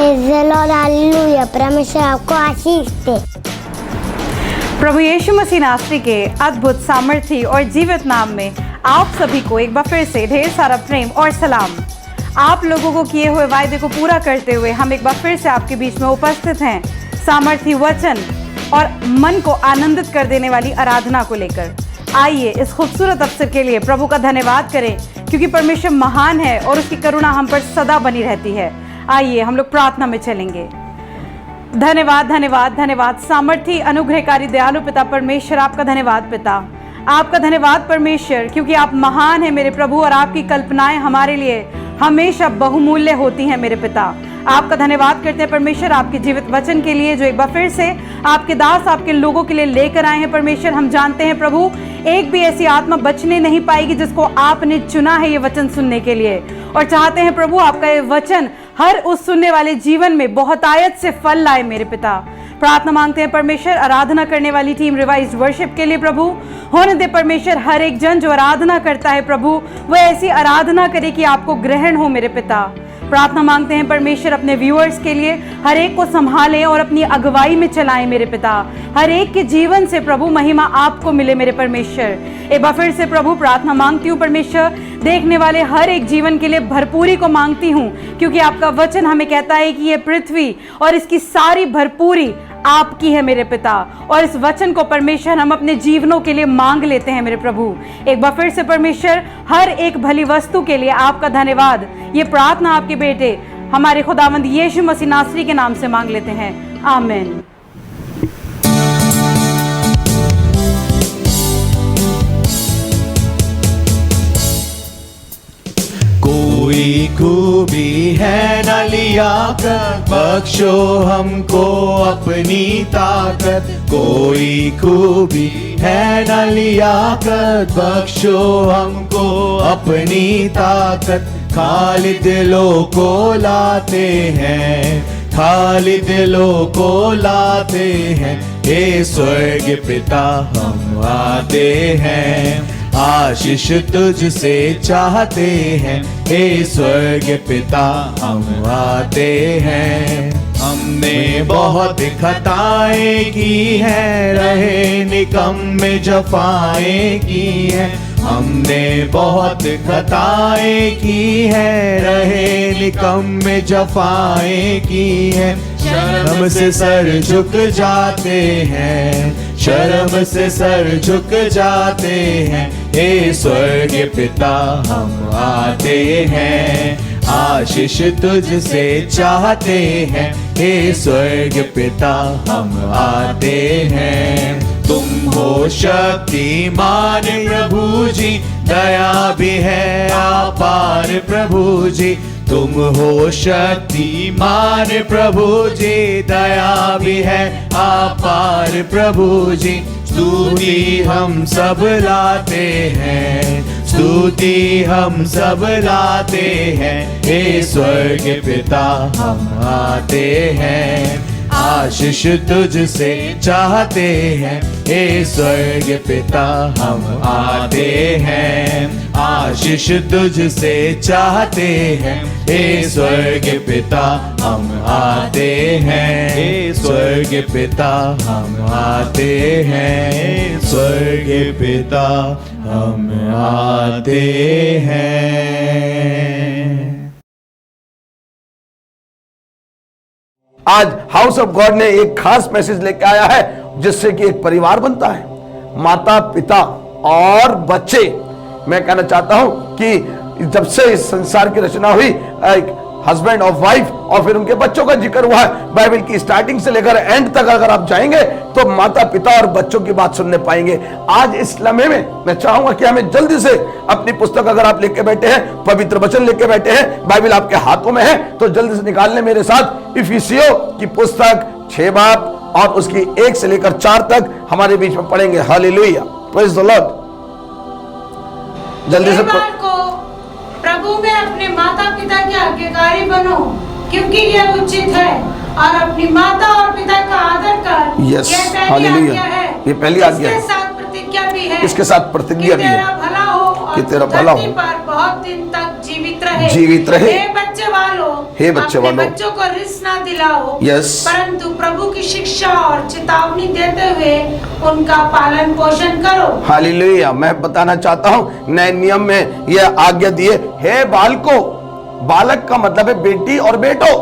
Praise the Lord, hallelujah. परमेश्वर आपको आशीष दे। प्रभु यीशु मसीह नासरी के अद्भुत, सामर्थी और जीवित नाम में आप सभी को एक बार फिर से ढेर सारा प्रेम और सलाम। आप लोगों को किए हुए वायदे को पूरा करते हुए हम एक बार फिर से आपके बीच में उपस्थित हैं, सामर्थी वचन और मन को आनंदित कर देने वाली आराधना को लेकर। आइए इस खूबसूरत अवसर के लिए प्रभु का धन्यवाद करें, क्योंकि परमेश्वर महान है और उसकी करुणा हम पर सदा बनी रहती है। आइए हम लोग प्रार्थना में चलेंगे। धन्यवाद धन्यवाद धन्यवाद सामर्थी, अनुग्रहकारी, दयालु पिता परमेश्वर, आपका धन्यवाद पिता, आपका धन्यवाद परमेश्वर, क्योंकि आप महान हैं मेरे प्रभु और आपकी कल्पनाएं हमारे लिए हमेशा बहुमूल्य होती हैं मेरे पिता। आपका धन्यवाद करते हैं परमेश्वर आपके जीवित वचन के लिए, जो एक बार फिर से आपके दास आपके लोगों के लिए लेकर आए हैं परमेश्वर। हम जानते हैं प्रभु, एक भी ऐसी आत्मा बचने नहीं पाएगी जिसको आपने चुना है ये वचन सुनने के लिए, और चाहते हैं प्रभु आपका ये वचन हर उस सुनने वाले जीवन में बहुतायत से फल लाए मेरे पिता। प्रार्थना मांगते हैं परमेश्वर आराधना करने वाली टीम रिवाइज्ड वर्शिप के लिए प्रभु। होने दे परमेश्वर हर एक जन जो आराधना करता है प्रभु, वह ऐसी आराधना करे कि आपको ग्रहण हो मेरे पिता। प्रार्थना मांगते हैं परमेश्वर अपने व्यूअर्स के लिए, हर एक को संभालें और अपनी अगुवाई में चलाएं मेरे पिता। हर एक के जीवन से प्रभु महिमा आपको मिले मेरे परमेश्वर। एक बार फिर से प्रभु प्रार्थना मांगती हूँ परमेश्वर, देखने वाले हर एक जीवन के लिए भरपूरी को मांगती हूँ, क्योंकि आपका वचन हमें कहता है कि यह पृथ्वी और इसकी सारी भरपूरी आपकी है मेरे पिता, और इस वचन को परमेश्वर हम अपने जीवनों के लिए मांग लेते हैं मेरे प्रभु। एक बार फिर से परमेश्वर हर एक भली वस्तु के लिए आपका धन्यवाद। ये प्रार्थना आपके बेटे हमारे खुदावंद यीशु मसीह नासरी के नाम से मांग लेते हैं, आमीन। कोई खूबी है न लिया कर, बख्शो हमको अपनी ताकत। कोई खूबी है न लिया कर, बख्शो हमको अपनी ताकत। खाली दिलों को लाते हैं, खाली दिलों को लाते हैं। हे स्वर्ग पिता हम आते हैं, आशीष तुझसे चाहते हैं। हे स्वर्ग पिता हम आते हैं। हमने बहुत खताएं की हैं, रहे निकम्मे जफाएं की हैं। हमने बहुत खताएं की हैं, रहे निकम्मे जफाएं की हैं। शर्म से सर झुक जाते हैं, शर्म से सर झुक जाते हैं। हे स्वर्ग पिता हम आते हैं, आशीष तुझसे चाहते हैं। हे स्वर्ग पिता हम आते हैं। तुम हो शक्तिमान प्रभु जी, दया भी है अपार प्रभु जी। तुम हो शक्तिमान प्रभु जी, दया भी है अपार प्रभु जी। स्तुति हम सब लाते हैं, स्तुति हम सब लाते हैं। हे स्वर्ग पिता हम आते हैं, आशीष तुझसे चाहते हैं। हे स्वर्ग पिता हम आते हैं, आशीष तुझसे चाहते हैं। हे स्वर्ग पिता हम आते हैं, हे स्वर्ग पिता हम आते हैं। हे स्वर्ग पिता हम आते हैं। आज हाउस ऑफ गॉड ने एक खास मैसेज लेके आया है, जिससे कि एक परिवार बनता है, माता पिता और बच्चे। मैं कहना चाहता हूं कि जब से इस संसार की रचना हुई, एक हस्बैंड और वाइफ और फिर उनके बच्चों का जिक्र हुआ है। बाइबल की स्टार्टिंग से लेकर एंड तक अगर आप जाएंगे तो माता पिता और बच्चों की बात सुनने पाएंगे। आज इस लम्हे में मैं चाहूंगा कि हमें जल्दी से अपनी पुस्तक, अगर आप लेके बैठे हैं, पवित्र वचन लेके बैठे हैं, बाइबल आपके हाथों में है, तो जल्दी से निकाल लें मेरे साथ इफिसियों की पुस्तक 6 बाब और उसकी 1 से लेकर 4 तक हमारे बीच में पढ़ेंगे। Hallelujah, praise the Lord. जल्दी से प्रभु में अपने माता पिता के आज्ञाकारी बनो, क्योंकि यह उचित है। और अपनी माता और पिता का आदर कर, यह पहली आज्ञा है। ये पहली आज्ञा है। इसके साथ प्रतिज्ञा भी है, इसके साथ प्रतिज्ञा भी है, तेरा भला हो और कि तेरा भला धरती हो, पर बहुत दिन तक जीवित रहे। जीवित रहे। हे बच्चे वालों, हे बच्चे अपने वालों, बच्चों को रिस ना दिलाओ, यस, परंतु प्रभु की शिक्षा और चेतावनी देते हुए उनका पालन पोषण करो। हालेलुया। मैं बताना चाहता हूँ नए नियम में यह आज्ञा दिए, हे बालको, बालक का मतलब है बेटी और बेटो,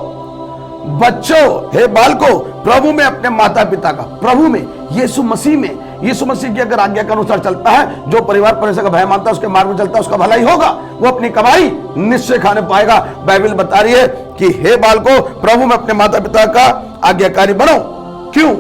बच्चों, हे बालको, प्रभु में अपने माता पिता का, प्रभु में, यीशु मसीह में, यीशु मसीह की अगर आज्ञा के अनुसार चलता है, जो परिवार परमेश्वर का भय मानता है, उसके मार्ग में चलता है, उसका भला ही होगा, वो अपनी कमाई निश्चय खाने पाएगा। बाइबल बता रही है कि हे बालको, प्रभु में अपने माता पिता का आज्ञाकारी बनो। क्यों?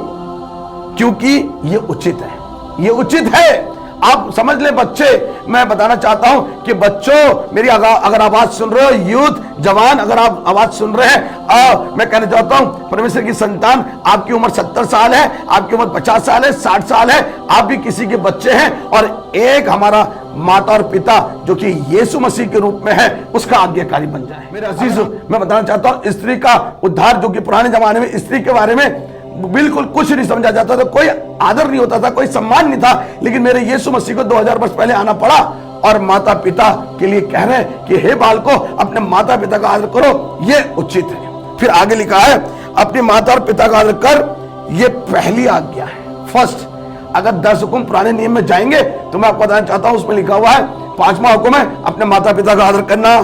क्योंकि ये उचित है, ये उचित है। आप समझ ले बच्चे, मैं बताना चाहता हूं कि बच्चों, मेरी अगर आवाज सुन रहे हो, यूथ, जवान, अगर आप आवाज सुन रहे हैं, मैं कहना चाहता हूं, परमेश्वर की संतान, आपकी उम्र 70 साल है, आपकी उम्र 50 साल है, 60 साल है, आप भी किसी के बच्चे हैं, और एक हमारा माता और पिता जो कि यीशु मसीह के रूप में है, उसका आज्ञाकारी बन जाए। मेरे अजीज, मैं बताना चाहता हूं, स्त्री का उद्धार, जो कि पुराने जमाने में स्त्री के बारे में बिल्कुल कुछ नहीं समझा जाता था, कोई आदर नहीं होता था, कोई सम्मान नहीं था, लेकिन मेरे यीशु मसीह को 2000 वर्ष पहले आना पड़ा और माता पिता के लिए कह रहे हैं कि हे बालको, अपने माता पिता का आदर करो, ये उचित है। फिर आगे लिखा है, अपनी माता और पिता का आदर कर, ये पहली आज्ञा है, फर्स्ट। अगर 10 हुक्म पुराने नियम में जाएंगे तो मैं आपको बताना चाहता हूं, उसमें लिखा हुआ है 5वां हुक्म है अपने माता पिता का आदर करना।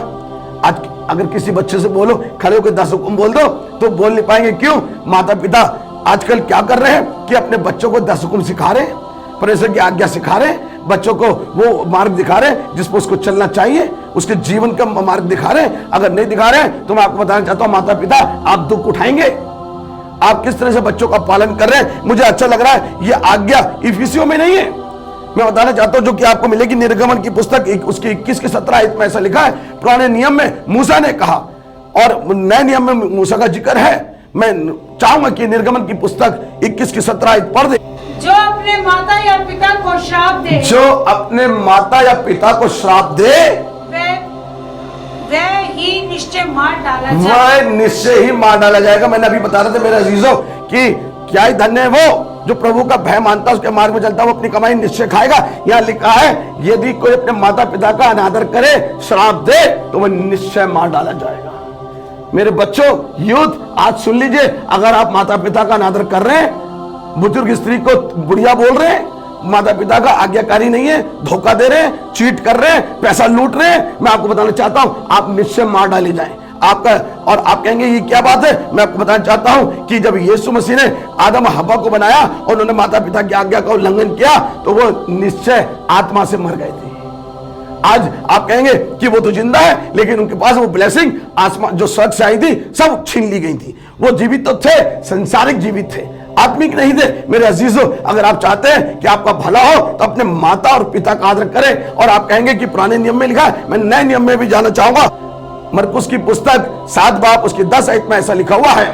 आज अगर किसी बच्चे से बोलो खड़े होकर 10 हुक्म बोल दो तो बोल नहीं पाएंगे। क्यों? माता पिता आजकल क्या कर रहे हैं कि अपने बच्चों को 10 हुक्म सिखा रहे हैं, परमेश्वर की आज्ञा सिखा रहे हैं, बच्चों को वो मार्ग दिखा रहे हैं जिस पर उसको चलना चाहिए, उसके जीवन का मार्ग दिखा रहे हैं। अगर नहीं दिखा रहे हैं तो मैं आपको बताना चाहता हूं, माता पिता, आप दुख उठाएंगे। आप किस तरह से बच्चों का पालन कर रहे हैं। मुझे अच्छा लग रहा है, ये आज्ञा इफिसियों में नहीं है, मैं बताना चाहता हूं, जो कि आपको मिलेगी निर्गमन की पुस्तक, उसकी 21 के 17 आयत में ऐसा लिखा है, पुराने नियम में मूसा ने कहा और नए नियम में मूसा का जिक्र है। मैं चाहूंगा कि निर्गमन की पुस्तक 21 की 17 आयत पढ़ दे। जो अपने माता या पिता को श्राप दे, जो अपने माता या पिता को श्राप दे, वह ही निश्चय मार डाला वह जाए। निश्चय ही मार डाला जाएगा। मैंने अभी बता रहे थे मेरे अजीजों कि क्या ही धन्य है वो जो प्रभु का भय मानता है, उसके मार्ग में चलता है, वो अपनी कमाई निश्चय खाएगा। यहाँ लिखा है, यदि कोई अपने माता पिता का अनादर करे, श्राप दे, तो वह निश्चय मार डाला जाएगा। मेरे बच्चों, यूथ, आज सुन लीजिए, अगर आप माता पिता का अनादर कर रहे हैं, बुजुर्ग स्त्री को बुढ़िया बोल रहे हैं, माता पिता का आज्ञाकारी नहीं है, धोखा दे रहे हैं, चीट कर रहे हैं, पैसा लूट रहे हैं, मैं आपको बताना चाहता हूं, आप निश्चय मार डाले जाएं आपका। और आप कहेंगे ये क्या बात है, मैं आपको बताना चाहता हूं कि जब यीशु मसीह ने आदम हव्वा को बनाया और उन्होंने माता पिता की आज्ञा का उल्लंघन किया, तो वो निश्चय आत्मा से मर गए थे। आज आप कहेंगे कि वो तो जिंदा है, लेकिन उनके पास वो ब्लेसिंग आसमान जो स्वर्ग से आई थी, सब छीन ली गई थी। वो जीवित तो थे, संसारिक जीवित थे, आत्मिक नहीं थे। मेरे अजीजों, अगर आप चाहते हैं कि आपका भला हो तो अपने माता और पिता का आदर करें। और आप कहेंगे कि पुराने नियम में लिखा है, मैं नए नियम में भी जाना चाहूंगा। मरकुस की पुस्तक 7 बाब उसकी 10 आयत में ऐसा लिखा हुआ है,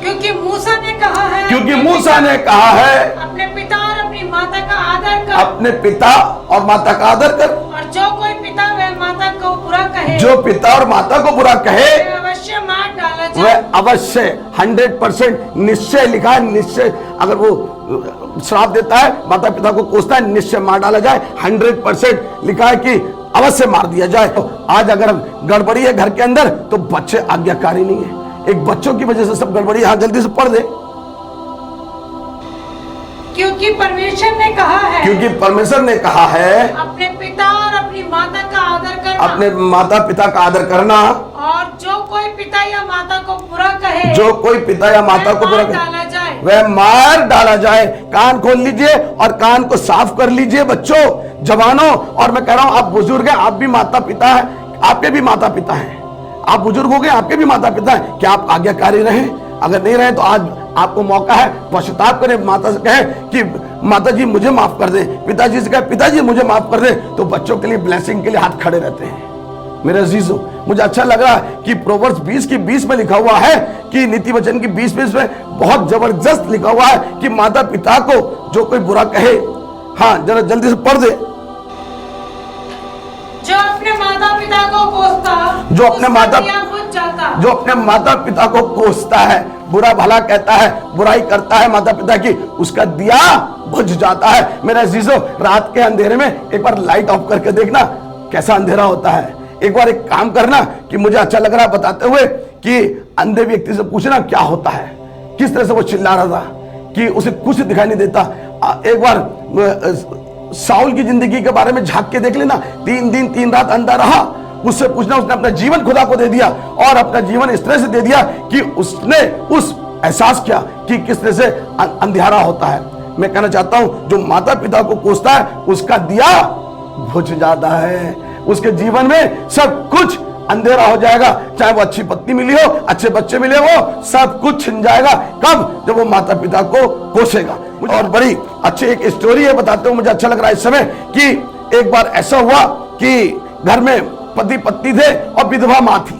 क्योंकि मूसा ने कहा है, क्योंकि मूसा ने कहा है, अपने पिता और अपनी माता का आदर कर, अपने पिता और माता का आदर कर। और जो कोई पिता व माता को बुरा कहे, जो पिता और माता को बुरा कहे, वह अवश्य मार डाला जाए। वह अवश्य 100% निश्चय लिखा है, निश्चय। अगर वो श्राप देता है, माता पिता को कोसता है, निश्चय मार डाला जाए। 100% लिखा है कि अवश्य मार दिया जाए। तो आज अगर गड़बड़ी है घर के अंदर, तो बच्चे आज्ञाकारी नहीं है। एक बच्चों की वजह से सब गड़बड़ी। हाँ, जल्दी से पढ़ दे। क्योंकि परमेश्वर ने कहा है, क्योंकि परमेश्वर ने कहा है, अपने पिता और अपनी माता का आदर करना, अपने माता पिता का आदर करना। और जो कोई पिता या माता को बुरा कहे, जो कोई पिता या माता को बुरा डाला जाए, वह मार डाला जाए। कान खोल लीजिए और कान को साफ कर लीजिए बच्चों, जवानों। और मैं कह रहा हूं, आप बुजुर्ग हैं, आप भी माता पिता हैं, आपके भी माता पिता हैं। आप बुजुर्ग हो गए, आपके भी माता पिता हैं। क्या आप आज्ञाकारी रहे? अगर नहीं रहे तो आज आपको मौका है, पश्चाताप करें, माता से कहें कि माता जी मुझे माफ कर दे, पिताजी से कहे पिताजी मुझे माफ कर दे, तो बच्चों के लिए ब्लेसिंग के लिए हाथ खड़े रहते हैं। मेरे अजीजों, मुझे अच्छा लगा कि प्रोवर्ब्स 20 की 20 में लिखा हुआ है कि नीति वचन की 20 में बहुत जबरदस्त लिखा हुआ है कि माता पिता को जो कोई बुरा कहे, हाँ जरा जल्दी से पढ़ दे। जो अपने माता पिता को कोसता, जो अपने माता बुझ जाता, जो अपने माता पिता को कोसता है, बुरा भला कहता है, बुराई करता है माता पिता की, उसका दिया बुझ जाता है। मेरे अजीजों, रात के अंधेरे में एक बार लाइट ऑफ करके देखना कैसा अंधेरा होता है। एक बार एक काम करना कि मुझे अच्छा लग रहा है बताते हुए कि अंधे व्यक्ति से पूछना क्या होता है, किस तरह से वो चिल्ला रहा था कि उसे कुछ दिखाई नहीं देता। एक बार साउल की जिंदगी के बारे में झांक के देख लेना, 3 दिन 3 रात अंधा रहा। उससे पूछना, उसने अपना जीवन खुदा को दे दिया और अपना जीवन इस तरह से दे दिया कि उसने उस एहसास किया कि किस तरह से अंधियारा होता है। मैं कहना चाहता हूं, जो माता पिता को कोसता है उसका दिया बुझ जाता है, उसके जीवन में सब कुछ अंधेरा हो जाएगा। चाहे वो अच्छी पत्नी मिली हो, अच्छे बच्चे मिले हो, सब कुछ छिन जाएगा। कब? जब वो माता पिता को कोसेगा। और बड़ी अच्छी एक स्टोरी है, बताते हुए मुझे अच्छा लग रहा है इस समय कि एक बार ऐसा हुआ कि घर में पति पत्नी थे और विधवा माँ थी,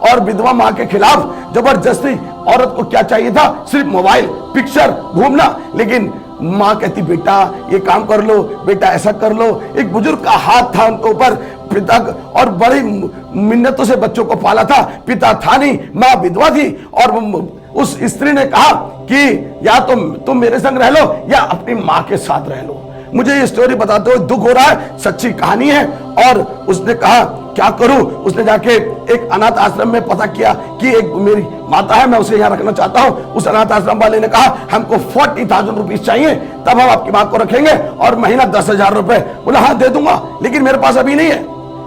और विधवा माँ के खिलाफ जबरदस्ती औरत को क्या चाहिए था? सिर्फ मोबाइल, पिक्चर, घूमना। लेकिन माँ कहती बेटा ये काम कर लो, बेटा ऐसा कर लो। एक बुजुर्ग का हाथ था उनके ऊपर, पिता, और बड़ी मिन्नतों से बच्चों को पाला था। पिता था नहीं, माँ विधवा थी, और उस स्त्री ने कहा कि या तुम मेरे संग रह लो या अपनी माँ के साथ रह लो। मुझे ये स्टोरी बताते हुए दुख हो रहा है, सच्ची कहानी है। और उसने कहा क्या करूं? उसने जाके एक अनाथ आश्रम में पता किया कि एक मेरी माता है, मैं उसे यहाँ रखना चाहता हूं। उस अनाथ आश्रम वाले ने कहा हमको 40,000 रुपीज चाहिए, तब हम आपकी माँ को रखेंगे, और महीना 10,000 रुपए। बोला हाँ दे दूंगा, लेकिन मेरे पास अभी नहीं है।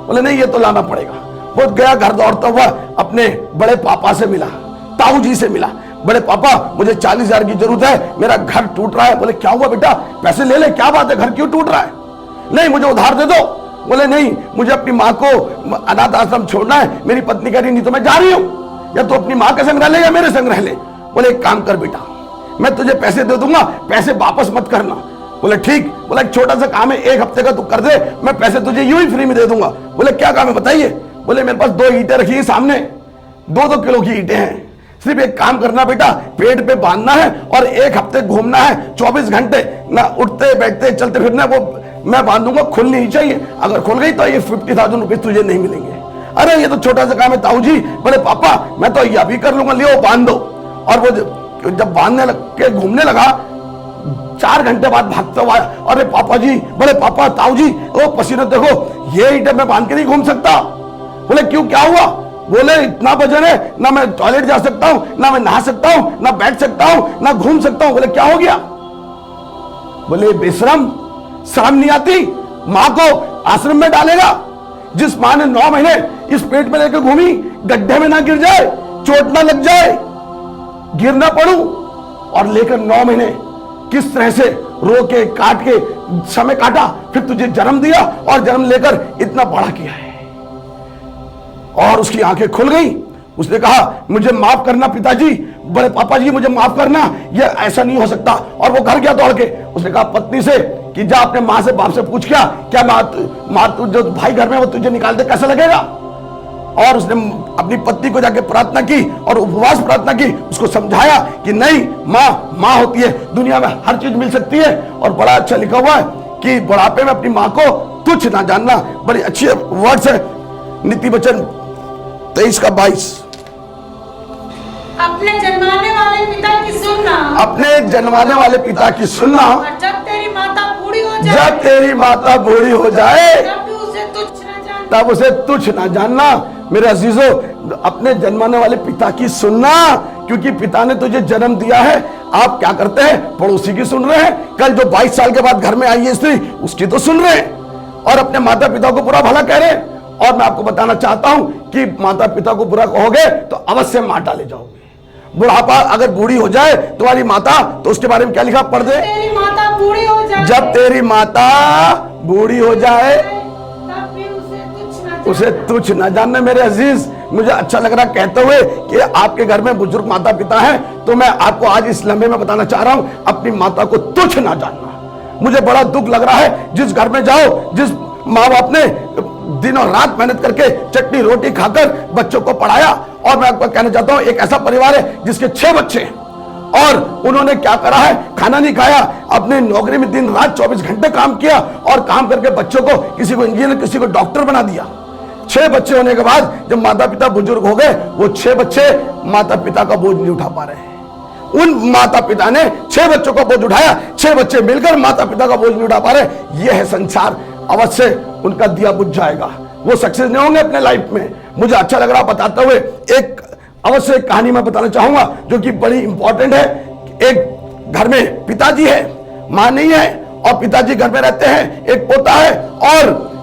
बोले नहीं, ये तो लाना पड़ेगा। वो गया, घर दौड़ता हुआ अपने बड़े पापा से मिला, ताऊ जी से मिला। बड़े पापा मुझे 40,000 की जरूरत है, मेरा घर टूट रहा है। बोले क्या हुआ बेटा? पैसे ले ले, क्या बात है, घर क्यों टूट रहा है? नहीं मुझे उधार दे दो। बोले नहीं, मुझे अपनी माँ को अनाथ आश्रम छोड़ना है। मेरी पत्नी कह रही नहीं तो मैं जा रही हूँ, या तो अपनी माँ के संग रह ले या मेरे संग रह ले। बोले एक काम कर बेटा, मैं तुझे पैसे दे दूंगा, पैसे वापस मत करना। बोले ठीक। बोला एक छोटा सा काम है, 1 हफ्ते का तू कर दे, मैं पैसे तुझे यूं ही फ्री में दे दूंगा। बोले क्या काम है बताइए? बोले मेरे पास 2 ईंटें रखी है सामने, 2-2 किलो की ईंटें हैं। सिर्फ एक काम करना बेटा, पेड़ पे बांधना है और 1 हफ्ते घूमना है, 24 घंटे ना उठते बैठते चलते फिरना। वो मैं बांधूंगा, खुलनी ही चाहिए। अगर खुल गई तो ये 50,000 रुपये तुझे नहीं मिलेंगे। अरे ये तो छोटा सा काम है ताऊ जी। बोले पापा मैं तो ये अभी कर लूंगा, लियो बांध दो। और वो जब बांधने लग के घूमने लगा, 4 घंटे बाद भागता हुआ, अरे पापा जी, बड़े पापा, ताऊ जी, ओ पसीना देखो, ये ईंटें मैं बांध के नहीं घूम सकता। बोले क्यों, क्या हुआ? बोले इतना वजन है, ना मैं टॉयलेट जा सकता हूं, ना मैं नहा सकता हूं, ना बैठ सकता हूं, ना घूम सकता हूं। बोले क्या हो गया? बोले बेशरम, शर्म नहीं आती? मां को आश्रम में डालेगा? जिस मां ने 9 महीने इस पेट में लेकर घूमी, गड्ढे में ना गिर जाए, चोट ना लग जाए, गिर ना पड़ूं, और लेकर 9 महीने किस तरह से रो के काट के समय काटा, फिर तुझे जन्म दिया और जन्म लेकर इतना बड़ा किया है। और उसकी आंखें खुल गई। उसने कहा मुझे माफ करना पिताजी, बड़े पापा जी मुझे माफ करना, ये ऐसा नहीं हो सकता। और वो घर गया दौड़ के। उसने कहा पत्नी से कि जा अपने माँ से बाप से पूछ क्या माँ जो भाई घर में वो तुझे निकाल दे, कैसा लगेगा? और उसने अपनी पत्नी को जाके प्रार्थना की और उपवास प्रार्थना की, उसको समझाया कि नहीं, माँ होती है, दुनिया में हर चीज मिल सकती है। और बड़ा अच्छा लिखा हुआ है कि बुढ़ापे में अपनी माँ को तुच्छ ना जानना। बड़ी अच्छी वर्ड्स है, नीति वचन 23 का 22। अपने जन्माने वाले पिता की सुनना, अपने जन्माने वाले पिता की सुनना, और जब तेरी माता बूढ़ी हो जाए, जब तेरी माता बूढ़ी हो जाए तब उसे तुच्छ न जानना, तब उसे तुच्छ ना जानना। मेरे अजीजों, अपने जन्माने वाले पिता की सुनना, क्योंकि पिता ने तुझे जन्म दिया है। आप क्या करते हैं? पड़ोसी की सुन रहे हैं। कल जो 22 साल के बाद घर में आई है स्त्री, उसकी तो सुन रहे हैं, और अपने माता पिता को बुरा भला कह रहे हैं। और मैं आपको बताना चाहता हूं कि माता पिता को बुरा कहोगे तो अवश्य मार डाले जाओगे। बुढ़ापा अगर बूढ़ी हो जाए तुम्हारी माता, तो उसके बारे में क्या लिखा पढ़ दे? तेरी माता बूढ़ी हो जाए, जब तेरी माता बूढ़ी हो जाए तब भी उसे तुच्छ न जानना। मेरे अजीज, मुझे अच्छा लग रहा कहते हुए कि आपके घर में बुजुर्ग माता पिता हैं, तो मैं आपको आज इस लम्हे में बताना चाह रहा हूं, अपनी माता को तुच्छ ना जानना। मुझे बड़ा दुख लग रहा है, जिस घर में जाओ, जिस माँ बाप ने दिन और रात मेहनत करके चटनी रोटी खाकर बच्चों को पढ़ाया, और मैं आपको कहना चाहता हूं एक ऐसा परिवार है जिसके 6 बच्चे हैं, और उन्होंने क्या करा है? खाना नहीं खाया, अपने नौकरी में दिन रात 24 घंटे काम किया, और काम करके बच्चों को किसी को इंजीनियर, किसी को डॉक्टर बना दिया। 6 बच्चे होने के बाद जब माता पिता बुजुर्ग हो गए, वो 6 बच्चे माता पिता का बोझ नहीं उठा पा रहे हैं। उन माता पिता ने 6 बच्चों का बोझ उठाया, 6 बच्चे मिलकर माता पिता का बोझ नहीं उठा पा रहे। यह है संसार, अवश्य उनका दिया बुझ जाएगा, वो सक्सेस नहीं होंगे अपने लाइफ में। मुझे अच्छा लग रहा बताते हुए एक अवश्य एक कहानी मैं बताना चाहूंगा जो कि बड़ी इंपॉर्टेंट है। एक घर में पिताजी है, मां नहीं है, और पिताजी घर में रहते हैं, एक पोता है, और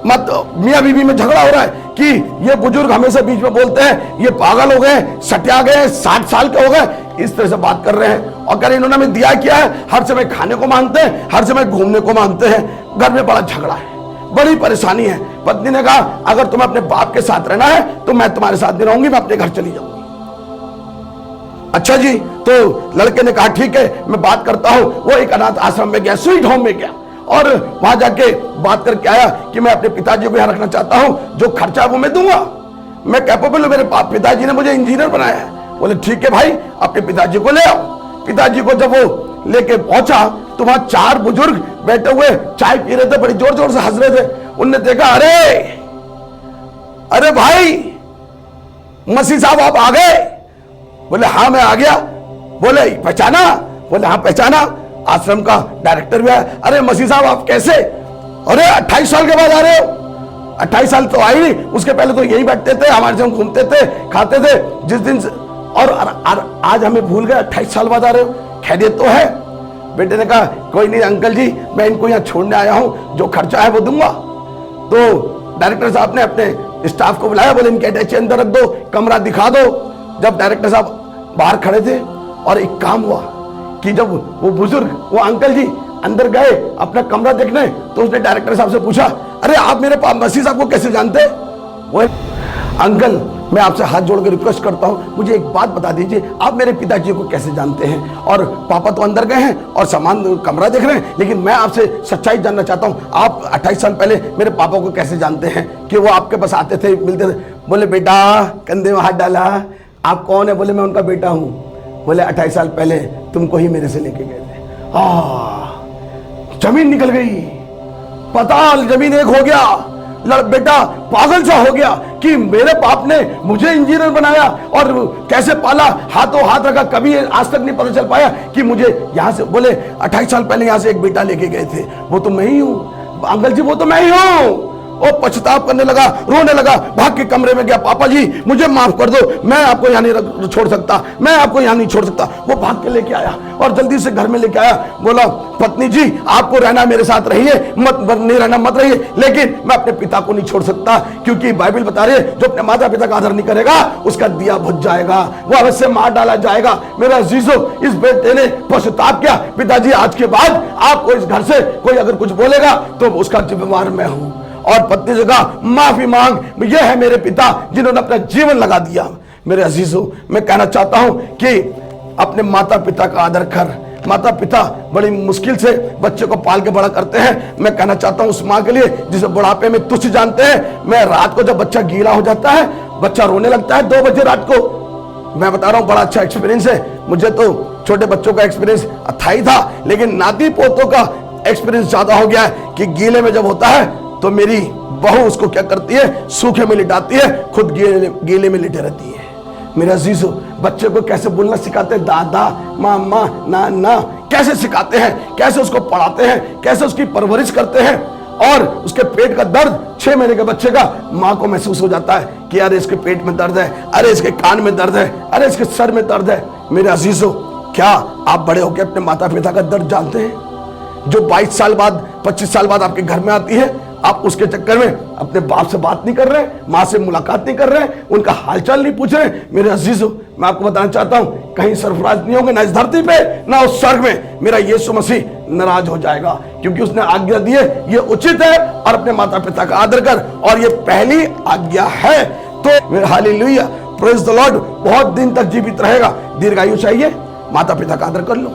मियां बीवी में झगड़ा हो रहा है कि ये बुजुर्ग हमेशा बीच में बोलते हैं ये पागल हो गए, सटिया गए, 60 साल के हो गए, इस तरह से बात कर रहे हैं। और कह इन्होंने हमें दिया क्या है, हर समय खाने को मांगते हैं, हर समय घूमने को मांगते हैं। घर में बड़ा झगड़ा है, बड़ी परेशानी है। पत्नी ने कहा अगर तुम्हें अपने बाप के साथ रहना है तो मैं तुम्हारे साथ नहीं रहूंगी, मैं अपने घर चली जाऊंगी। अच्छा जी, तो लड़के ने कहा ठीक है मैं बात करता हूं। वो एक अनाथ आश्रम में गया, स्वीट होम में गया, और वहां जाके बात करके आया कि मैं अपने पिताजी को यहां रखना चाहता हूं, जो खर्चा वो मैं दूंगा, मैं कैपेबल हूं, मेरे पिताजी ने मुझे इंजीनियर बनाया है। बोले ठीक है भाई, अपने पिताजी को ले आओ। पिताजी को जब वो लेके पहुंचा तो वहां 4 बुजुर्ग बैठे हुए चाय पी रहे थे, बड़ी जोर जोर से हंस रहे थे। उनने देखा, अरे भाई मसीह साहब आप आ गए? बोले हाँ मैं आ गया। बोले पहचाना? बोले हाँ पहचाना, आश्रम का डायरेक्टर भी आया। अरे मसीह साहब आप कैसे? अरे 28 साल के बाद आ रहे हो? 28 साल तो आई नहीं, उसके पहले तो यही बैठते थे, हमारे संग घूमते थे, खाते थे जिस दिन से, और आज हमें भूल गए, 28 साल बाद आ रहे हो, खैरियत तो है? बेटे ने कहा कोई नहीं अंकल जी, मैं इनको यहाँ छोड़ने आया हूँ, जो खर्चा है वो दूंगा। तो डायरेक्टर साहब ने अपने स्टाफ को बुलाया, बोले इनके अटैची अंदर रख दो, कमरा दिखा दो। जब डायरेक्टर साहब बाहर खड़े थे और एक काम हुआ कि जब वो बुजुर्ग, वो अंकल जी अंदर गए अपना कमरा देखने, तो उसने डायरेक्टर साहब से पूछा अरे आप मेरे पास मसीह साहब को कैसे जानते? वो अंकल मैं आपसे हाथ जोड़ के रिक्वेस्ट करता हूं, मुझे एक बात बता दीजिए, आप मेरे पिताजी को कैसे जानते हैं? और पापा तो अंदर गए हैं और सामान कमरा देख रहे हैं, लेकिन मैं आपसे सच्चाई जानना चाहता हूं, आप 28 साल पहले मेरे पापा को कैसे जानते हैं कि वो आपके पास आते थे, मिलते थे? बोले बेटा, कंधे में हाथ डाला, आप कौन है? बोले मैं उनका बेटा हूं। बोले 28 साल पहले तुमको ही मेरे से लेके गए थे। जमीन निकल गई, पताल जमीन एक हो गया। बेटा पागल सा हो गया कि मेरे बाप ने मुझे इंजीनियर बनाया और कैसे पाला, हाथों हाथ रखा, कभी आज तक नहीं पता चल पाया कि मुझे यहां से, बोले 28 साल पहले यहां से एक बेटा लेके गए थे, वो तो मैं ही हूं अंकल जी, वो तो मैं ही हूं। और पछताव करने लगा, रोने लगा, भाग के कमरे में गया, पापा जी मुझे माफ कर दो, मैं आपको यहाँ नहीं छोड़ सकता, मैं आपको यहाँ नहीं छोड़ सकता। वो भाग के लेके आया और जल्दी से घर में लेके आया। बोला पत्नी जी आपको रहना मेरे साथ रहिए, मत नहीं रहना मत रहिए, लेकिन मैं अपने पिता को नहीं छोड़ सकता, क्योंकि बाइबल बता रही है जो अपने माता पिता का आदर नहीं करेगा उसका दिया बुझ जाएगा, वो अवश्य मार डाला जाएगा। मेरा अजीजों, इस बेटे ने पछताव किया, पिताजी आज के बाद आपको इस घर से कोई अगर कुछ बोलेगा तो उसका जिम्मेवार मैं हूं। और पत्नी से कहा माफी मांग, ये है मेरे पिता जिन्होंने अपना जीवन लगा दिया। मेरे अजीजों, मैं कहना चाहता हूं कि अपने माता पिता का आदर कर। माता पिता बड़ी मुश्किल से बच्चे को पाल के बड़ा करते हैं। मैं कहना चाहता हूं उस मां के लिए जिसे बुढ़ापे में तुच्छ जानते हैं। मैं रात को जब बच्चा गीला हो जाता है, बच्चा रोने लगता है 2 बजे रात को, मैं बता रहा हूं बड़ा अच्छा एक्सपीरियंस है मुझे, तो छोटे बच्चों का एक्सपीरियंस अथाई था, लेकिन नाती पोतों का एक्सपीरियंस ज्यादा हो गया है कि गीले में जब होता है तो मेरी बहू उसको क्या करती है, सूखे में लिटाती है, खुद गीले में लिटे रहती है। मेरे अजीजों, बच्चे को कैसे बोलना सिखाते हैं, दादा मामा नाना, कैसे सिखाते हैं, कैसे उसको पढ़ाते हैं, कैसे उसकी परवरिश करते हैं। और उसके पेट का दर्द 6 महीने के बच्चे का मां को महसूस हो जाता है कि अरे इसके पेट में दर्द है, अरे इसके कान में दर्द है, अरे इसके सर में दर्द है। मेरे अजीजों, क्या आप बड़े होकर अपने माता पिता का दर्द जानते हैं? जो 22 साल बाद 25 साल बाद आपके घर में आती है, आप उसके चक्कर में अपने बाप से बात नहीं कर रहे, मां से मुलाकात नहीं कर रहे, उनका हालचाल नहीं पूछ रहे। मेरे अजीजों, मैं आपको बताना चाहता हूं, कहीं सरफराज नहीं होंगे, ना इस धरती पे ना उस स्वर्ग में। मेरा यीशु मसीह नाराज हो जाएगा, क्योंकि उसने आज्ञा दी है, ये उचित है, और अपने माता पिता का आदर कर, और ये पहली आज्ञा है। तो हालेलुया, प्रेज द लॉर्ड, बहुत दिन तक जीवित रहेगा। दीर्घायु चाहिए, माता पिता का आदर कर लो।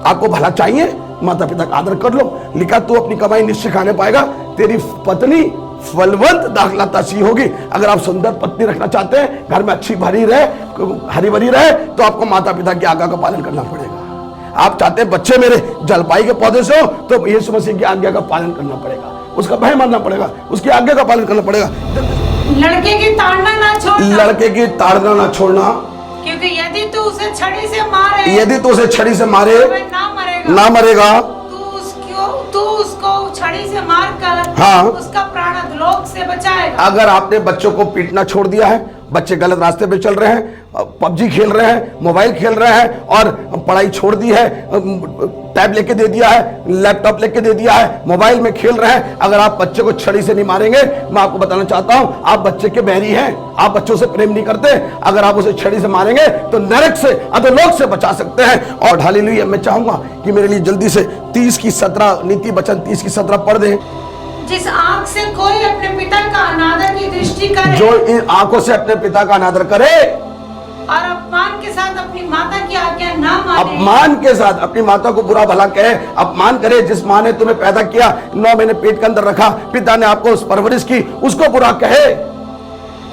आपको भला चाहिए, माता पिता का आदर कर लो। लिखा तू अपनी कमाई निश्चय खाने पाएगा, तेरी पत्नी फलवंत दाखलता सी होगी। अगर आप सुंदर पत्नी रखना चाहते हैं, घर में अच्छी भरी रहे, हरी भरी रहे, तो आपको माता पिता की आज्ञा का पालन करना पड़ेगा। आप चाहते हैं बच्चे मेरे जलपाई के पौधे से हो, तो यीशु मसीह की आज्ञा का पालन करना पड़ेगा, उसका भय मानना पड़ेगा, उसकी आज्ञा का पालन करना पड़ेगा। लड़के की ताड़ना ना छोड़ना, लड़के की ताड़ना ना छोड़ना, क्योंकि यदि तू तू उसे छड़ी से मारे, यदि तू उसे छड़ी से मारे तो वह ना मरेगा, तू उसको छड़ी से मारकर हाँ, उसका प्राण अधोलोक से बचाएगा। अगर आपने बच्चों को पीटना छोड़ दिया है, बच्चे गलत रास्ते पे चल रहे हैं, पबजी खेल रहे हैं, मोबाइल खेल रहे हैं और पढ़ाई छोड़ दी है, टैब लेके दे दिया है, लैपटॉप लेके दे दिया है, मोबाइल में खेल रहे हैं, अगर आप बच्चे को छड़ी से नहीं मारेंगे, मैं आपको बताना चाहता हूं आप बच्चे के बैरी हैं, आप बच्चों से प्रेम नहीं करते। अगर आप उसे छड़ी से मारेंगे तो नरक से, अधोलोक से बचा सकते हैं। और हालेलुया, मैं चाहूंगा कि मेरे लिए जल्दी से 30 की 17 नीति वचन 30 की 17 पढ़ दें। जिस आंख से कोई अपने पिता का अनादर की दृष्टि करे, जो इन आंखों से अपने पिता का अनादर करे और अपमान के साथ अपनी माता की आज्ञा ना माने, अपमान के साथ अपनी माता को बुरा भला कहे, अपमान करे, जिस माँ ने तुम्हें पैदा किया, 9 महीने पेट के अंदर रखा, पिता ने आपको उस परवरिश की, उसको बुरा कहे,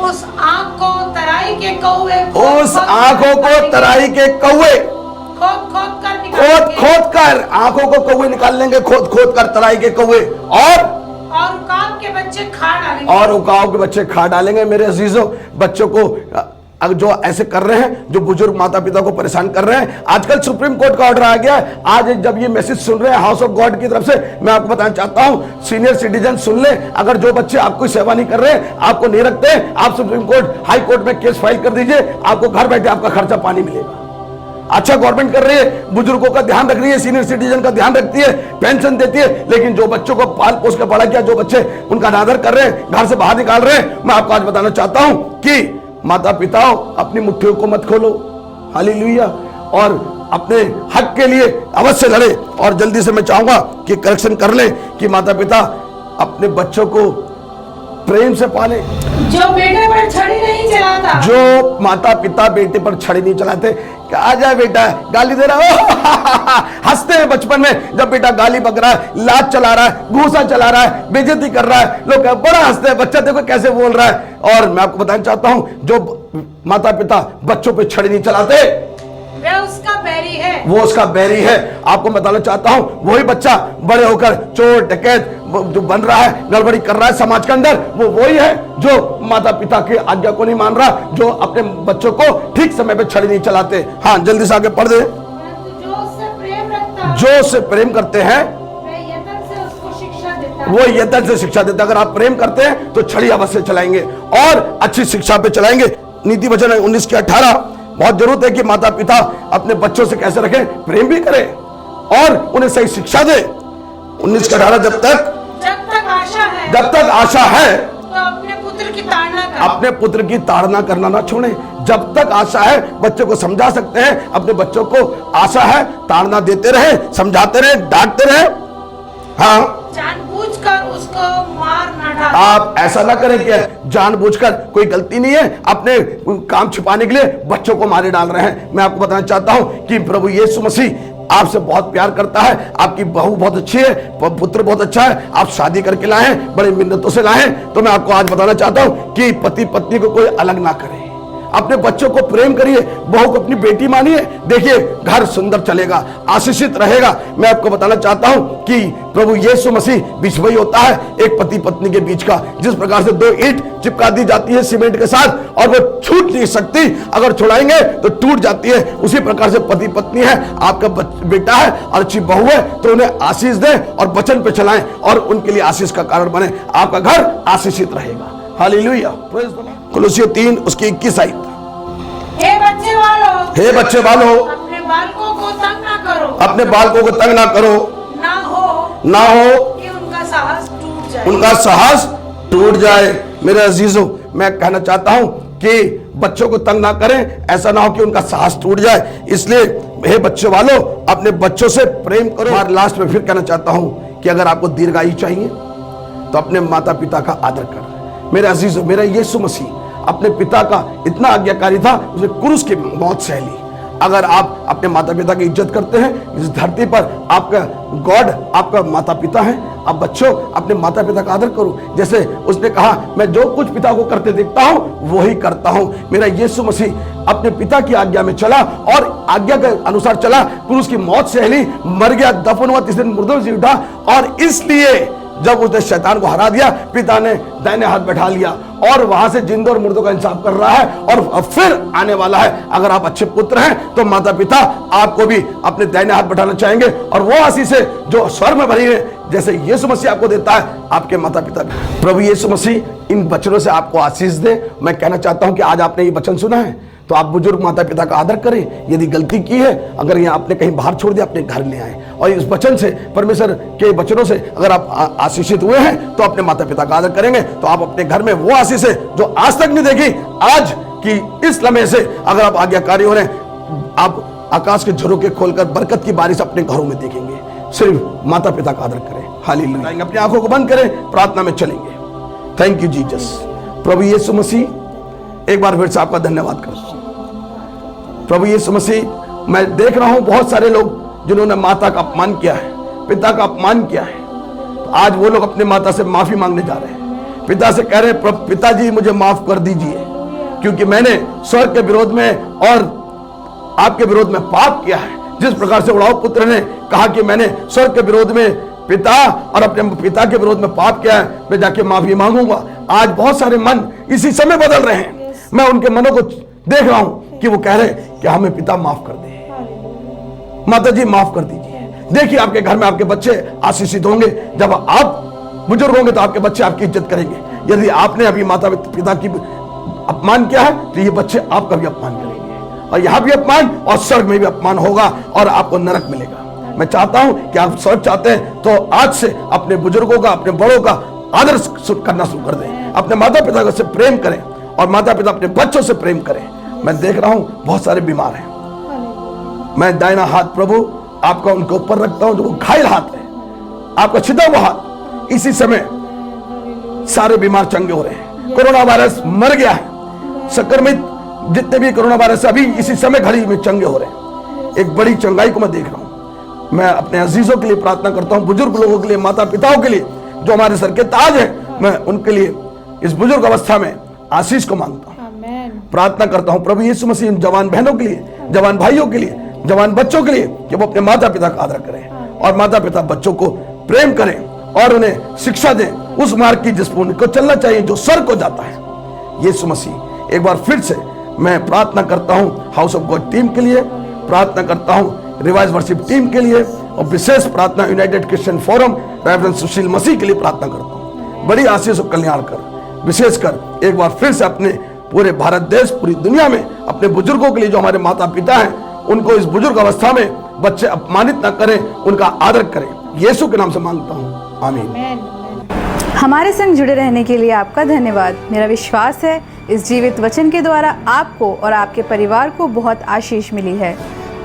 उस आंख को तराई के कौवे, उस आंखों को तराई के कौवे खोद खोद कर आंखों को कौवे निकाल लेंगे, खोद खोद कर तराई के कौवे, और उकाब के बच्चे खा डालेंगे, और उकाब के बच्चे खा डालेंगे। मेरे अजीजों, बच्चों को जो ऐसे कर रहे हैं, जो बुजुर्ग माता पिता को परेशान कर रहे हैं, आजकल सुप्रीम कोर्ट का ऑर्डर आ गया है। आज जब ये मैसेज सुन रहे हैं हाउस ऑफ गॉड की तरफ से, मैं आपको बताना चाहता हूं, सीनियर सिटीजन सुन ले, अगर जो बच्चे आपको सेवा नहीं कर रहे, आपको नहीं रखते, आप सुप्रीम कोर्ट, हाई कोर्ट में केस फाइल कर दीजिए, आपको घर बैठे आपका खर्चा पानी मिलेगा। अच्छा गवर्नमेंट कर रही है, बुजुर्गों का ध्यान रख रही है, सीनियर सिटीजन का ध्यान रखती है, पेंशन देती है, लेकिन जो बच्चों को पाल पोस के बड़ा किया, जो बच्चे उनका अनादर कर रहे हैं, घर से बाहर निकाल रहे हैं, मैं आपको आज बताना चाहता हूं कि माता पिताओं, अपनी मुट्ठियों को मत खोलो, हालेलुया, और अपने हक के लिए अवश्य लड़े। और जल्दी से मैं चाहूंगा कि करेक्शन कर ले कि माता पिता अपने बच्चों को प्रेम से पाले। जो बेटे पर छड़ी नहीं चलाता, जो माता पिता बेटे पर छड़ी नहीं चलाते, आ जाए बेटा गाली दे रहा हो हंसते हैं बचपन में, जब बेटा गाली बक रहा है, लात चला रहा है, घूसा चला रहा है, बेइज्जती कर रहा है, लोग बड़ा हंसते हैं, बच्चा देखो कैसे बोल रहा है। और मैं आपको बताना चाहता हूं, जो माता पिता बच्चों पे छड़ी नहीं चलाते, वह उसका बैरी है, वो उसका बैरी है। आपको बताना चाहता हूं, वही बच्चा बड़े होकर चोर डकैत जो बन रहा है, गड़बड़ी कर रहा है समाज के अंदर, वो वही है जो माता पिता की आज्ञा को नहीं मान रहा, जो अपने बच्चों को ठीक समय पे छड़ी नहीं चलाते। हाँ, जल्दी से आगे पढ़ दे। जो उससे प्रेम रखता, जो उससे प्रेम करते हैं, वह यत्न से उसको शिक्षा देता, वो यत्न से शिक्षा देता। अगर आप प्रेम करते हैं तो छड़ी अवश्य चलाएंगे और अच्छी शिक्षा पे चलाएंगे। नीति वचन 19 के 18, बहुत जरूरत है कि माता पिता अपने बच्चों से कैसे रखें, प्रेम भी करें और उन्हें सही शिक्षा दे। 19 के 18, जब तक आशा है तो अपने पुत्र की ताड़ना करें, अपने पुत्र की ताड़ना करना ना छोड़ें। जब तक आशा है, बच्चों को समझा सकते हैं, अपने बच्चों को आशा है, ताड़ना देते रहे, समझाते रहे, डांटते रहे। हाँ, जानबूझकर उसको मार ना डालें। आप ऐसा ना करें कि जानबूझकर, कोई गलती नहीं है, अपने काम छिपाने के लिए बच्चों को मारे डाल रहे हैं। मैं आपको बताना चाहता हूं कि प्रभु यीशु मसीह आपसे बहुत प्यार करता है, आपकी बहू बहुत अच्छी है, पुत्र बहुत अच्छा है, आप शादी करके लाए हैं, बड़े मिन्नतों से लाए हैं। तो मैं आपको आज बताना चाहता हूं कि पति पत्नी को कोई अलग ना करे, अपने बच्चों को प्रेम करिए, बहू को अपनी बेटी मानिए, देखिए घर सुंदर चलेगा, आशीषित रहेगा। मैं आपको बताना चाहता हूं कि प्रभु यीशु मसीह बीच वही होता है एक पति पत्नी के बीच का। जिस प्रकार से 2 ईंट चिपका दी जाती है सीमेंट के साथ और वो छूट नहीं सकती, अगर छुड़ाएंगे तो टूट जाती है, उसी प्रकार से पति पत्नी है, आपका बेटा है और अच्छी बहू है, तो उन्हें आशीष दें और वचन पे चलाएं और उनके लिए आशीष का कारण बने, आपका घर आशीषित रहेगा। Hallelujah, praise the Lord. कुलुस्सी 3 उसकी 21 आयत। हे बच्चे वालों, अपने बालकों को तंग ना करो, अपने बालकों को तंग ना करो, ना हो कि उनका साहस टूट जाए, उनका साहस टूट जाए। मेरे अजीजों, मैं कहना चाहता हूं कि बच्चों को तंग ना करें, ऐसा ना हो कि उनका साहस टूट जाए। इसलिए हे बच्चे वालों, अपने बच्चों से प्रेम करो। और लास्ट में फिर कहना चाहता हूं कि अगर आपको दीर्घायु चाहिए तो अपने माता पिता का आदर करें। मेरे अजीजों, मेरा यीशु मसीह अपने पिता का इतना आज्ञाकारी था, उसने क्रूस की मौत सह ली। अगर आप अपने माता पिता की इज्जत करते हैं, इस धरती पर आपका गॉड आपका माता पिता है। अब बच्चों, अपने माता पिता का आदर करो, जैसे उसने कहा, मैं जो कुछ पिता को करते देखता हूं वही करता हूं। मेरा यीशु मसीह अपने पिता की आज्ञा में चला और आज्ञा के अनुसार चला, क्रूस की मौत सह ली, मर गया, दफन हुआ, तीसरे दिन मुर्दों से उठा। और इसलिए जब उसने शैतान को हरा दिया, पिता ने दाहिने हाथ बैठा लिया और वहां से जिंदों और मुर्दों का इंसाफ कर रहा है और फिर आने वाला है। अगर आप अच्छे पुत्र हैं तो माता पिता आपको भी अपने दाहिने हाथ बैठाना चाहेंगे और वो आशीषें जो स्वर्ग में भरी है, जैसे यीशु मसीह आपको देता है, आपके माता पिता भी। प्रभु यीशु मसीह इन वचनों से आपको आशीष दे। मैं कहना चाहता हूं कि आज आपने ये वचन सुना है तो आप बुजुर्ग माता पिता का आदर करें। यदि गलती की है, अगर यहाँ आपने कहीं बाहर छोड़ दिया, अपने घर ले आए और इस वचन से, परमेश्वर के वचनों से अगर आप आशीषित हुए हैं तो अपने माता पिता का आदर करेंगे तो आप अपने घर में वो आशीष है जो आज तक नहीं देखी, आज की इस लम्हे से अगर आप आज्ञाकारी हो रहे हैं, आप आकाश के झरोखे खोलकर बरकत की बारिश अपने घरों में देखेंगे। सिर्फ माता पिता का आदर करें। हालेलुया। अपनी आंखों को बंद करें, प्रार्थना में चलेंगे। Thank you Jesus. प्रभु यीशु मसीह, एक बार फिर से आपका धन्यवाद करता हूं। प्रभु यीशु मसीह, मैं देख रहा हूं बहुत सारे लोग जिन्होंने माता का अपमान किया है, पिता का अपमान किया है, तो आज वो लोग अपने माता से माफी मांगने जा रहे हैं। पिता से कह रहे हैं, पिताजी मुझे माफ कर दीजिए क्योंकि मैंने स्वर्ग के विरोध में और आपके विरोध में पाप किया है। जिस प्रकार से उड़ाऊ पुत्र ने कहा कि मैंने स्वर्ग के विरोध में पिता और अपने पिता के विरोध में पाप किया है, मैं जाके माफी मांगूंगा। आज बहुत सारे मन इसी समय बदल रहे हैं। मैं उनके मनों को देख रहा हूं कि वो कह रहे हैं कि हमें पिता माफ कर दे, माता जी माफ कर दीजिए। देखिए आपके घर में आपके बच्चे आशीषित होंगे। जब आप बुजुर्ग होंगे तो आपके बच्चे आपकी इज्जत करेंगे। यदि आपने अभी माता पिता की अपमान किया है तो ये बच्चे आपका भी अपमान करेंगे और यहां भी अपमान और स्वर्ग में भी अपमान होगा और आपको नरक मिलेगा। मैं चाहता हूं कि आप स्वर्ग चाहते हैं तो आज से अपने बुजुर्गों का, अपने बड़ों का आदर करना शुरू कर दें। अपने माता पिता से प्रेम करें और माता पिता अपने बच्चों से प्रेम करें। मैं देख रहा हूं बहुत सारे बीमार हैं। मैं दाहिना हाथ प्रभु आपका उनके ऊपर रखता हूं जो वो घायल हाथ है, आपका छिदा हुआ हाथ। इसी समय सारे बीमार चंगे हो रहे हैं। कोरोना वायरस मर गया है। संक्रमित जितने भी कोरोना वायरस अभी इसी समय घड़ी में चंगे हो रहे हैं। एक बड़ी चंगाई को मैं देख रहा हूं। मैं अपने अजीजों के लिए प्रार्थना करता हूं, बुजुर्ग लोगों के लिए, माता पिताओं के लिए जो हमारे सर के ताज है, मैं उनके लिए इस बुजुर्ग अवस्था में आशीष को मांगता हूं। प्रार्थना करता हूं प्रभु यीशु मसीह जवान बहनों के लिए, जवान भाइयों के लिए, जवान बच्चों के लिए कि वो अपने माता पिता का आदर करें और माता पिता बच्चों को प्रेम करें और उन्हें शिक्षा दें उस मार्ग की जिस पर उनको चलना चाहिए जो स्वर्ग को जाता है। यीशु मसीह, एक बार फिर से मैं प्रार्थना करता हूं हाउस ऑफ गॉड टीम के लिए, प्रार्थना करता हूं रिवाइज वर्शिप टीम के लिए और विशेष प्रार्थना यूनाइटेड क्रिश्चियन फोरम रेवरेंड सुशील मसीह के लिए प्रार्थना करता हूं। बड़ी आशीष और कल्याण कर, विशेषकर एक बार फिर से अपने पूरे भारत देश, पूरी दुनिया में अपने बुजुर्गों के लिए जो हमारे माता पिता हैं, उनको इस बुजुर्ग अवस्था में बच्चे अपमानित न करें, उनका आदर करें। यीशु के नाम से मांगता हूं, आमीन। हमारे संग जुड़े रहने के लिए आपका धन्यवाद। मेरा विश्वास है इस जीवित वचन के द्वारा आपको और आपके परिवार को बहुत आशीष मिली है।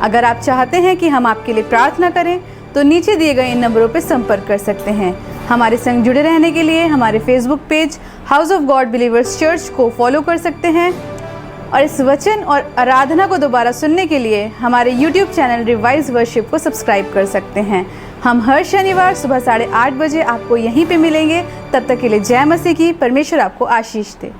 अगर आप चाहते हैं कि हम आपके लिए प्रार्थना करें तो नीचे दिए गए इन नंबरों पर संपर्क कर सकते हैं। हमारे संग जुड़े रहने के लिए हमारे Facebook page house of God believers church को फॉलो कर सकते हैं और इस वचन और आराधना को दोबारा सुनने के लिए हमारे यूट्यूब चैनल रिवाइज वर्शिप को सब्सक्राइब कर सकते हैं। हम हर शनिवार सुबह 8:30 बजे आपको यहीं पे मिलेंगे। तब तक के लिए जय मसीह की। परमेश्वर आपको आशीष दे।